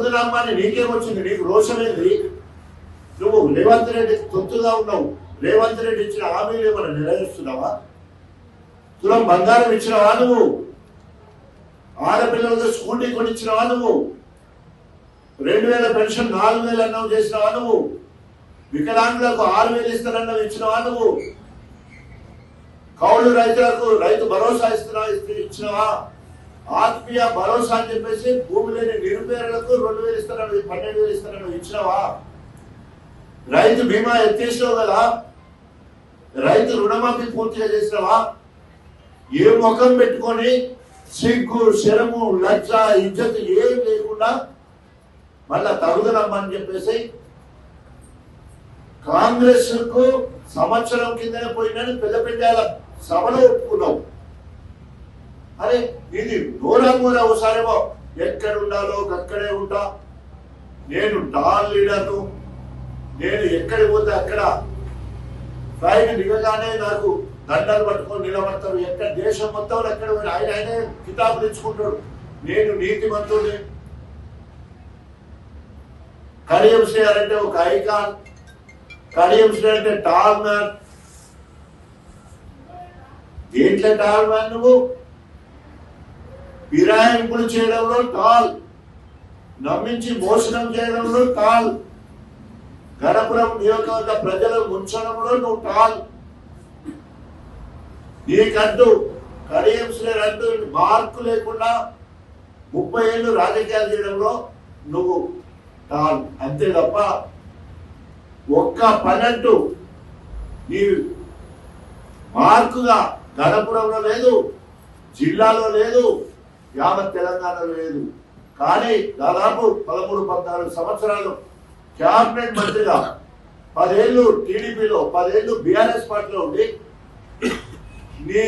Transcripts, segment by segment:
తగుదనమ్మని నీకేమొచ్చింది? నీకు రోషమేంది? నువ్వు రేవంత్ రెడ్డి తొత్తుగా ఉన్నావు. రేవంత్ రెడ్డి ఇచ్చిన హామీలు ఏమైనా నెరవేరుస్తున్నావా? తులం బంగారం ఇచ్చినవా నువ్వు? ఆడపిల్లలతో స్కూటీ కొనిచ్చినవా నువ్వు? 2000 పెన్షన్ 4000 అన్నవి చేసినవా నువ్వు? వికలాంగులకు 6000 ఇస్తానన్నవి ఇచ్చినవా నువ్వు? కౌలు రైతులకు రైతు భరోసా ఇచ్చినవా? ఆత్మీయ భరోసా అని చెప్పేసి భూమి లేని నిరుపేదలకు 2000 ఇస్తానన్నవి 12,000 ఇస్తానన్నవి ఇచ్చినవా? రైతు బీమా ఎత్తేసినావు కదా? రైతు రుణమాఫీ పూర్తిగా చేసినవా? ఏ ముఖం పెట్టుకొని సిగ్గు, శరము, లజ్జ, ఇజ్జత్ ఏం లేకుండా మళ్ళా తగుదనమ్మని చెప్పేసి కాంగ్రెస్ కు సంవత్సరం కిందనే పోయినని పెద్దపెట్టాల సభలో ఒప్పుకున్నావు. అరే ఇది నోరామూర ఒకసారేమో ఎక్కడ ఉండాలో అక్కడే ఉంటా, నేను టాల్ లీడర్ను, నేను ఎక్కడికి పోతే అక్కడ ఫ్లైట్ దిగగానే నాకు దండాలు పట్టుకొని నిలబడతారు. ఎక్కడ దేశం మొత్తం ఎక్కడ ఆయనే కితాబులు ఇచ్చుకుంటాడు, నేను నీతిమంతుడిని. కడియం శ్రేయర్ అంటే ఒక ఐకాన్, కడియం శ్రేయర్ అంటే టాల్ మ్యాన్. దేంట్లో టాల్ మ్యాన్ నువ్వు? ఫిరాయింపులు చేయడంలో టాల్, నమ్మించి మోసడం చేయడంలో టాల్, గణపురం నియోజకవర్గ ప్రజలు ముంచడంలో నువ్వు టాల్. నీకంటూ కడియం శ్రేయర్ అంటూ మార్కు లేకుండా 30 ఏళ్ళు రాజకీయాలు చేయడంలో నువ్వు టాల్, అంతే తప్ప ఒక్క పనంటూ నీ మార్కుగా గణపురంలో లేదు, జిల్లాలో లేదు, యావత్ తెలంగాణలో లేదు. కానీ దాదాపు 13-14 సంవత్సరాలు క్యాబినెట్ మంత్రిగా, 10 ఏళ్ళు టీడీపీలో, 10 ఏళ్ళు బీఆర్ఎస్ పార్టీలో ఉండి నీ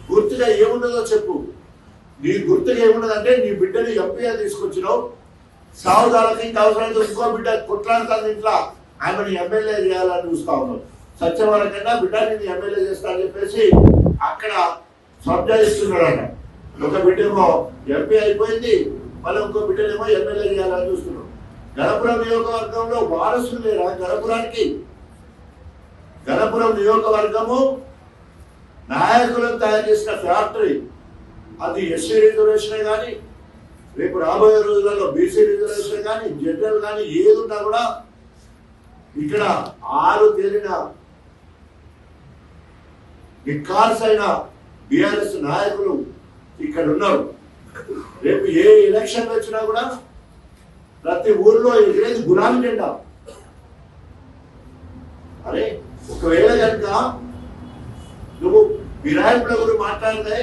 గుర్తుగా ఏమున్నదో చెప్పు. నీ గుర్తుగా ఏమున్నదంటే నీ బిడ్డని ఎంపీగా తీసుకొచ్చినావు. సావుదాలకి ఇంకా అవసరమైతే ఇంకో బిడ్డ కొట్లాడుతుంది ఇంట్లో, ఆమెను ఎమ్మెల్యే చేయాలని చూస్తా ఉన్నావు. సత్యవరకన్నా బిడ్డ నేను ఎమ్మెల్యే చేస్తా అని చెప్పేసి అక్కడ సంజాయిస్తున్నాడు. ఒక బిడ్డేమో ఎంపీ అయిపోయింది, మళ్ళీ ఇంకో బిడ్డనేమో ఎమ్మెల్యే చేయాలని చూస్తున్నాడు. గణపురం నియోజకవర్గంలో వారసులు లేరా గణపురానికి? గణపురం నియోజకవర్గము నాయకులను తయారు చేసిన ఫ్యాక్టరీ. అది ఎస్సీ రిజర్వేషన్ కానీ, రేపు రాబోయే రోజులలో బీసీ రిజర్వేషన్ కానీ, జనరల్ కానీ ఏది ఉన్నా కూడా ఇక్కడ 6 తేలిన నిఖార్సైన బీఆర్ఎస్ నాయకులు ఇక్కడ ఉన్నారు. రేపు ఏ ఎలక్షన్ వచ్చినా కూడా ప్రతి ఊర్లో ఎగిరేది గులాబీ జెండా. అరే ఒకవేళ కనుక నువ్వు ఫిరాయింపుల గురించి మాట్లాడితే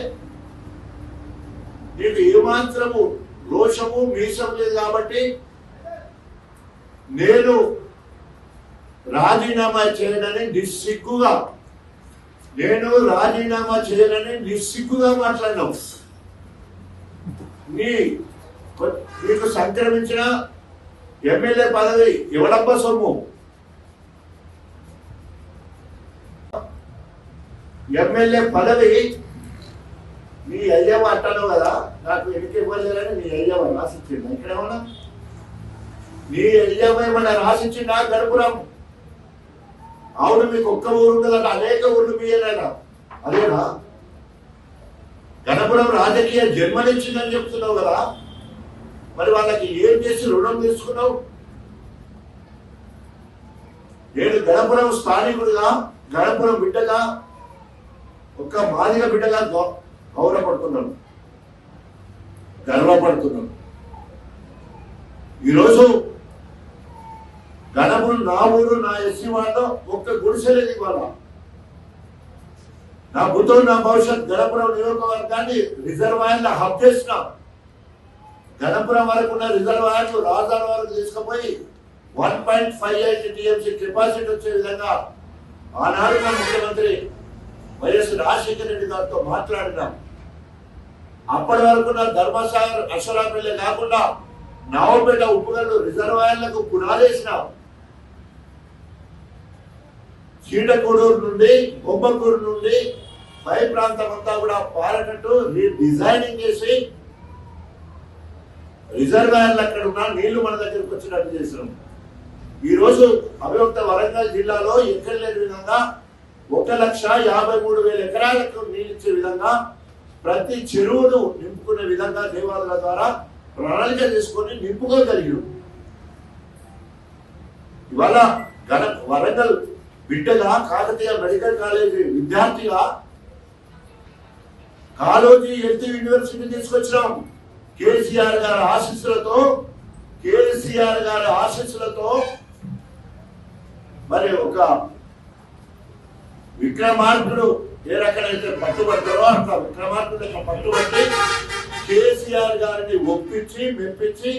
నీకు ఏమాత్రము రోషము మీసం లేదు. కాబట్టి నేను రాజీనామా చేయనని నిస్సిగ్గుగా, నేను రాజీనామా చేయనని నిస్సిగ్గుగా మాట్లాడినావు. నీకు సంక్రమించిన ఎమ్మెల్యే పదవి ఎవడబ్బా సొమ్ము? ఎమ్మెల్యే పదవి నీ అయ్యవ అంటాను కదా, నాకు ఎన్నిక ఇవ్వలేదని నీ అయ్యవ రాసిచ్చిందా? ఇక్కడేమన్నా నీ అయ్యవ ఏమన్నా రాసిచ్చిందా? గణపురం అవును, మీకు ఒక్క ఊరు ఉండదట, అనేక ఊర్లు మీయేనా? అదేనా గణపురం రాజకీయ జన్మనిచ్చిందని చెప్తున్నావు కదా, మరి వాళ్ళకి ఏం చేసి రుణం తీసుకున్నావు? నేను గణపురం స్థానికుడిగా, గణపురం బిడ్డగా, ఒక్క మాదిగ బిడ్డగా గౌరవపడుతున్నాను, గర్వపడుతున్నాను. ఈరోజు గణపురం నా ఊరు, నా ఎస్సీ వాళ్ళలో ఒక్క గుడిసెలేదు. ఇవాళ నా బుద్ధం, నా భవిష్యత్ గణపురం నియోజకవర్గాన్ని రిజర్వాయర్ల హబ్ చేసిన. గణపురం వరకు ఉన్న రిజర్వాయర్లు రాజధాని వరకు తీసుకుపోయి 1.58 టీఎంసీ కెపాసిటీ వచ్చే విధంగా ఆనాడు ముఖ్యమంత్రి వైఎస్ రాజశేఖర రెడ్డి గారితో మాట్లాడినాం. అప్పటి వరకు నా ధర్మసాగర్, అశ్వరాపల్లి కాకుండా నవపేట, ఉప్పుగల్లు రిజర్వాయర్లకు పునాదేసినాం. చీటకూడూరు నుండి, బొమ్మకూరు నుండి పై ప్రాంతం అంతా కూడా పారేటట్టు డిజైనింగ్ చేసి రిజర్వాయర్లు అక్కడ ఉన్న నీళ్లు మన దగ్గరకు వచ్చినట్టు చేసినాం. ఈ రోజు అవిభక్త వరంగల్ జిల్లాలో ఎక్కడ లేని విధంగా 1,53,000 ఎకరాలకు నీళ్ళు ఇచ్చే విధంగా ప్రతి చెరువును నింపుకునే విధంగా దేవాలయాల ద్వారా ప్రణాళిక చేసుకొని నింపుకోగలిగాం. ఇవాళ వరంగల్ బిడ్డగా కాకతీయ మెడికల్ కాలేజీ విద్యార్థిగా కాలోజీ హెల్త్ యూనివర్సిటీ తీసుకొచ్చినాం. కేసీఆర్ గారి ఆశీస్సులతో మరి ఒక విక్రమార్కుడు ఏ రకమైతే పట్టుబట్టారో అట్లా విక్రమార్కుడు పట్టుబట్టి కేసీఆర్ గారిని ఒప్పించి మెప్పించి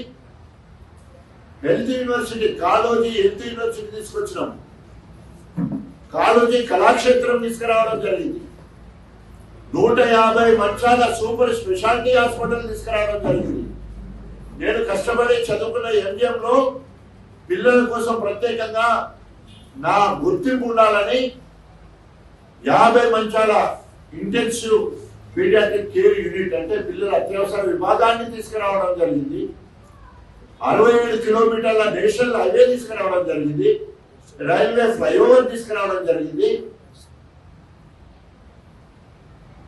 కాలోజీ హెల్త్ యూనివర్సిటీ తీసుకొచ్చినాం. కాలోజీ కళాక్షేత్రం తీసుకురావడం జరిగింది. 150 మంచాల సూపర్ స్పెషాలిటీ హాస్పిటల్ తీసుకురావడం జరిగింది. నేను కష్టపడి చదువుకున్న ఎంజిఎం లో పిల్లల కోసం ప్రత్యేకంగా నా గుర్తింపు ఉండాలని 50 మంచాల ఇంటెన్సివ్ పీడియాట్రిక్ కేర్ యూనిట్ అంటే పిల్లల అత్యవసర విభాగాన్ని తీసుకురావడం జరిగింది. 67 కిలోమీటర్ల నేషనల్ హైవే తీసుకురావడం జరిగింది. రైల్వే ఫ్లైఓవర్ తీసుకురావడం జరిగింది.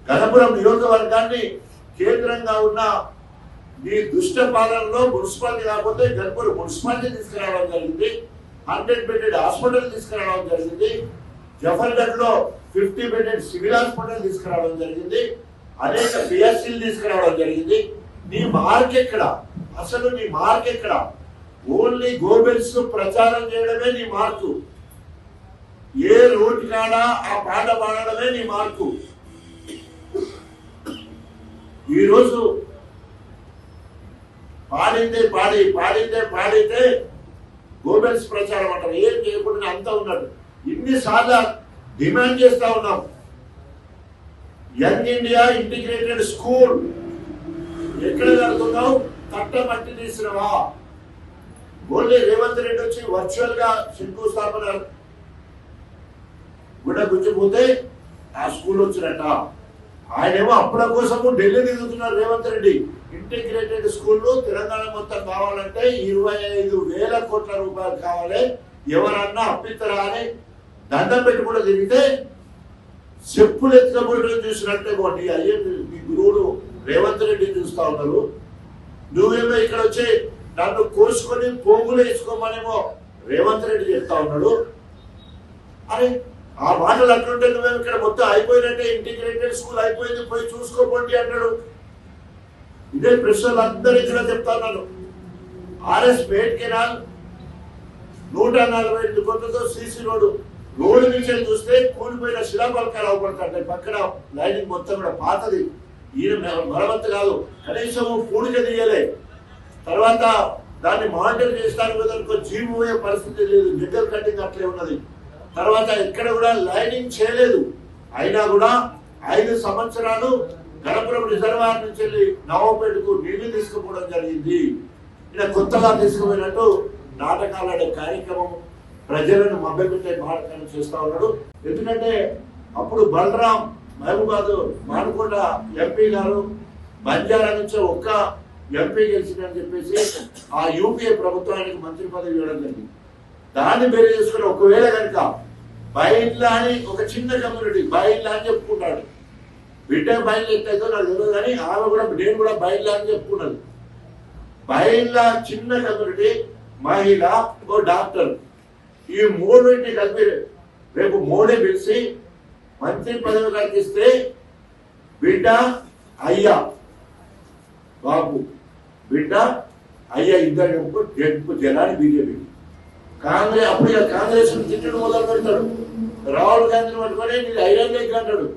గణపురం నియోజకవర్గాన్ని కేంద్రంగా ఉన్న ఈ దుష్ట పాలనలో మున్సిపాలిటీ కాకపోతే గణపురం మున్సిపాలిటీ తీసుకురావడం జరిగింది. 100 బెడెడ్ హాస్పిటల్ తీసుకురావడం జరిగింది. జఫర్గఢ్ లో 50 బెడెడ్ సివిల్ హాస్పిటల్ తీసుకురావడం జరిగింది. అనేక పిఎస్సీలు తీసుకురావడం జరిగింది. నీ మార్క్ ఎక్కడ? అసలు నీ మార్క్ ఎక్కడ? ఓన్లీ గోబెల్స్ ప్రచారం చేయడమే నీ మార్కు. ఏ రోడ్డు కాడా ఆ పాట పాడడమే నీ మార్కు. ఈరోజు పాడితే గోబెల్స్ ప్రచారం అంటారు. ఏం చేయకుండా అంతా ఉన్నాడు. ఇన్నిసార్లు డిమాండ్ చేస్తా ఉన్నాం. యంగ్ ఇండియా ఇంటిగ్రేటెడ్ స్కూల్ ఎక్కడ జరుగుతున్నావు? తట్టమట్టి తీసినవా? ఓన్లీ రేవంత్ రెడ్డి వచ్చి వర్చువల్ గా శంకుస్థాపన గుడ్డ గుచ్చిపోతే ఆ స్కూల్ వచ్చినట్ట. ఆయనేమో అప్పుల కోసము ఢిల్లీ దిగుతున్నారు రేవంత్ రెడ్డి. ఇంటిగ్రేటెడ్ స్కూల్ తెలంగాణ మొత్తం కావాలంటే 25,000 కోట్ల రూపాయలు కావాలి. ఎవరన్నా అప్పిస్తారా అని దండం పెట్టి కూడా తిరిగితే చెప్పులు ఎత్తుకపోయడం చూసినట్టే పోటీ అయ్యే మీ గురువుడు రేవంత్ రెడ్డి చూస్తా ఉన్నారు. నువ్వేమో ఇక్కడ వచ్చి నన్ను కోసుకొని పోగులు వేసుకోమనేమో రేవంత్ రెడ్డి చెప్తా ఉన్నాడు. అరే ఆ మాటలు అట్లుంటే నువ్వేమో ఇక్కడ మొత్తం అయిపోయినట్టే, ఇంటిగ్రేటెడ్ స్కూల్ అయిపోయింది, పోయి చూసుకోపోండి అంటాడు. ఇదే ప్రశ్నలు అందరూ ఇక్కడ చెప్తా ఉన్నాను. ఆర్ఎస్ పేట్ కెనాల్ 148 కోట్లతో సీసీ రోడ్డు నుంచి చూస్తే కూలిపోయిన శిలాపలకాలు అవపడతాయి. పక్కన లైనింగ్ మొత్తం కూడా పాతది. ఈయన మరమ్మత్తు కాదు, కనీసం పూడిక తీయలే. తర్వాత దాన్ని మానిటర్ చేస్తానికి జీవి పోయే పరిస్థితి లేదు. జగ్గల్ కట్టింగ్ అట్లే ఉన్నది. తర్వాత ఎక్కడ కూడా లైనింగ్ చేయలేదు. అయినా కూడా 5 సంవత్సరాలు గణపురం రిజర్వాయర్ నుంచి వెళ్ళి నవాపేటకు నీళ్లు తీసుకుపోవడం జరిగింది. ఇలా కొత్తగా తీసుకుపోయినట్టు నాటకాలు ఆడే కార్యక్రమం, ప్రజలను మభ్యపెట్టే నాటకాలు చేస్తా ఉన్నాడు. ఎందుకంటే అప్పుడు బలరాం మహబూబాద్ మానుకోట ఎంపీ గారు బంజారా నుంచి ఒక్క ఎంపీ గెలిచిందని చెప్పేసి ఆ యూపీఏ ప్రభుత్వానికి మంత్రి పదవి ఇవ్వడం జరిగింది. దాన్ని బేరే చేసుకుని ఒకవేళ కనుక బైన్లా అని ఒక చిన్న కమ్యూనిటీ బైన్లా అని చెప్పుకుంటాడు. బిడ్డ బైన్లు ఎట్టయితే నాకు తెలియదు కానీ ఆమె కూడా నేను కూడా బైన్లా అని చెప్పుకున్నాను. బైన్లా చిన్న కమ్యూనిటీ, మహిళ, ఓ డాక్టర్, ఈ మూడింటిని కలిపి రేపు మోడీ పిలిచి మంత్రి పదవి కల్పిస్తే బిడ్డ అయ్యా బాబు, బిడ్డ అయ్యా ఇద్దరు గెలుపు జనాన్ని బీజేపీ కాంగ్రెస్ అప్పుడు కాంగ్రెస్ తిట్టడం మొదలు పెడతాడు. రాహుల్ గాంధీని పట్టుకొని నీకు ఐరన్ లెగ్ అంటాడు.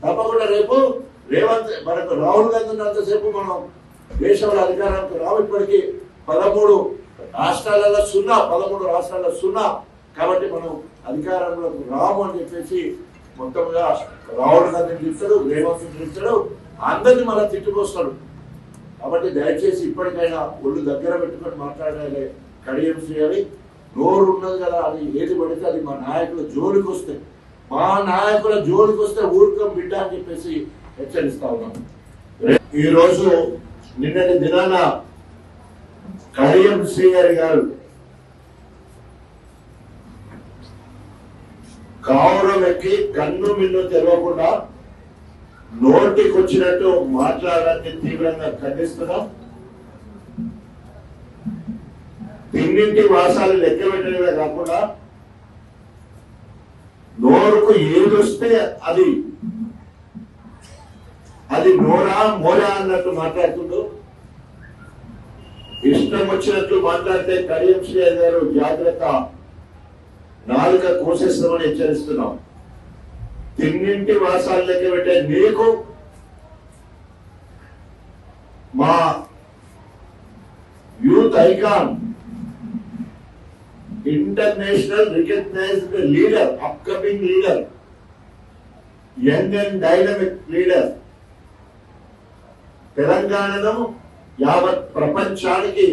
తప్పకుండా రేపు రేవంత్ మనకు రాహుల్ గాంధీ ఉన్నంతసేపు మనం దేశంలో అధికారానికి రావు. ఇప్పటికీ 13 రాష్ట్రాలలో 13 రాష్ట్రాల్లో 0. కాబట్టి మనం అధికారంలోకి రాము అని చెప్పేసి మొత్తంగా రాహుల్ గాంధీని తిట్టాడు, రేవంత్ తిట్టాడు, అందరినీ మనం తిట్టిపోస్తాడు. కాబట్టి దయచేసి ఇప్పటికైనా ఒళ్ళు దగ్గర పెట్టుకొని మాట్లాడాలి, కడియం చేయాలి. నోరు ఉన్నది కదా, అది ఏది పడితే అది మా నాయకుల జోలికి వస్తే, మా నాయకుల జోలికి వస్తే ఊరుకం బిడ్డ అని చెప్పేసి హెచ్చరిస్తా ఉన్నాం. ఈరోజు నిన్నటి దినాన కడియం శ్రీహరి గారు కావురం ఎక్కి కన్ను మిన్ను తెలవకుండా నోటికి వచ్చినట్టు మాట్లాడాలని తీవ్రంగా ఖండిస్తున్నాం. తిన్నింటి వాసాలు లెక్క పెట్టడమే కాకుండా నోరుకు ఏదొస్తే అది నోరా మోరా అన్నట్టు మాట్లాడుతుండు. ఇష్టం వచ్చినట్లు మాట్లాడితే కడియం శ్రీహరి గారు జాగ్రత్త, నాలుక కోసేస్తామని హెచ్చరిస్తున్నాం. తిన్నింటి వాసాలు లెక్క పెట్టే నీకు మా youth icon, international recognised leader, upcoming leader, young and dynamic leader, తెలంగాణను యావత్ ప్రపంచానికి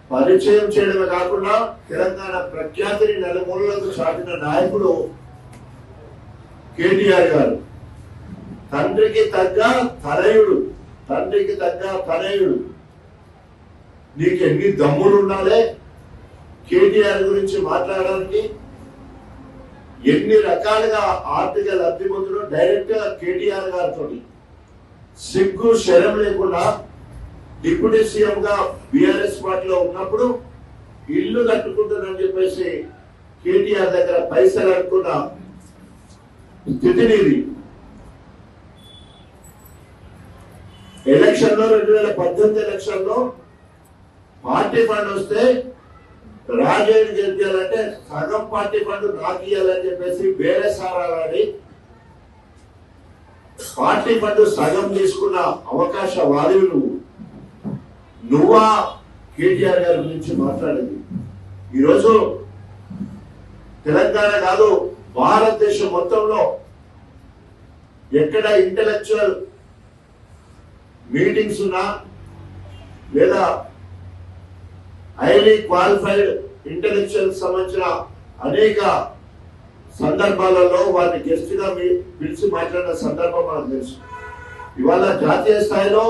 పరిచయం చేయడమే కాకుండా తెలంగాణ ప్రఖ్యాతిని నలుమూలలకు చాటిన నాయకుడు కేటీఆర్ గారు. తండ్రికి తగ్గ తనయుడు. నీకు ఎన్ని దమ్ములు ఉండాలి కేటీఆర్ గురించి మాట్లాడడానికి? ఎన్ని రకాలుగా ఆర్థిక లబ్ధి పొందులో డైరెక్ట్ గా కేటీఆర్ గారితో సిగ్గు శరం లేకుండా డిప్యూటీ సీఎం గా బీఆర్ఎస్ పార్టీలో ఉన్నప్పుడు ఇల్లు కట్టుకుంటుందని చెప్పేసి కేటీఆర్ దగ్గర పైసలు అనుకున్న స్థితిని ఎలక్షన్ లో 2018 ఎలక్షన్ లో పార్టీ ఫండ్ వస్తే రాజేని గెలిచాలంటే సగం పార్టీ ఫండ్ నాకు ఇవ్వాలని చెప్పేసి వేరే సారాలని పార్టీ ఫండ్ సగం తీసుకున్న అవకాశవాది నువ్వా కేటీఆర్ గారి గురించి మాట్లాడేది? ఈరోజు తెలంగాణ కాదు భారతదేశం మొత్తంలో ఎక్కడ ఇంటెలెక్చువల్ మీటింగ్స్ ఉన్నా లేదా హైలీ క్వాలిఫైడ్ ఇంటెలెక్చువల్ సంబంధించిన అనేక సందర్భాలలో వారిని గెస్ట్ గా పిలిచి మాట్లాడిన సందర్భం మనకు తెలుసు. ఇవాళ జాతీయ స్థాయిలో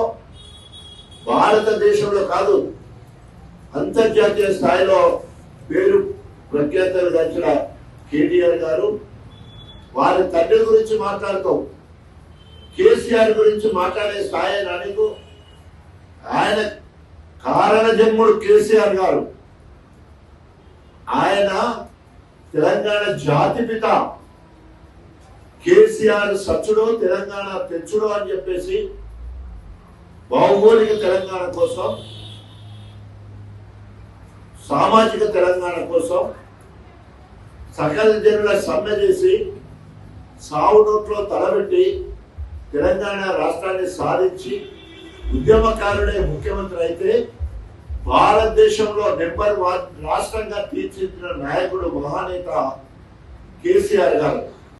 భారతదేశంలో కాదు అంతర్జాతీయ స్థాయిలో పేరు ప్రఖ్యాతలు గడిచిన కేటీఆర్ గారు వారి తండ్రి గురించి మాట్లాడుతూ కేసీఆర్ గురించి మాట్లాడే స్థాయి నానికి ఆయన కారణ జన్ముడు కేసీఆర్ గారు. ఆయన తెలంగాణ జాతిపిత. కేసీఆర్ సచ్చుడు తెలంగాణ తెచ్చుడు అని చెప్పేసి భౌగోళిక తెలంగాణ కోసం, సామాజిక తెలంగాణ కోసం సకల జనుల సమ్మె చేసి సావు నోట్లో తలబెట్టి తెలంగాణ రాష్ట్రాన్ని సాధించి ఉద్యమకారుడే ముఖ్యమంత్రి అయితే భారతదేశంలో నెంబర్ 1 రాష్ట్రంగా తీర్చిదిద్దిన నాయకుడు మహానేత కేసీఆర్ గారు.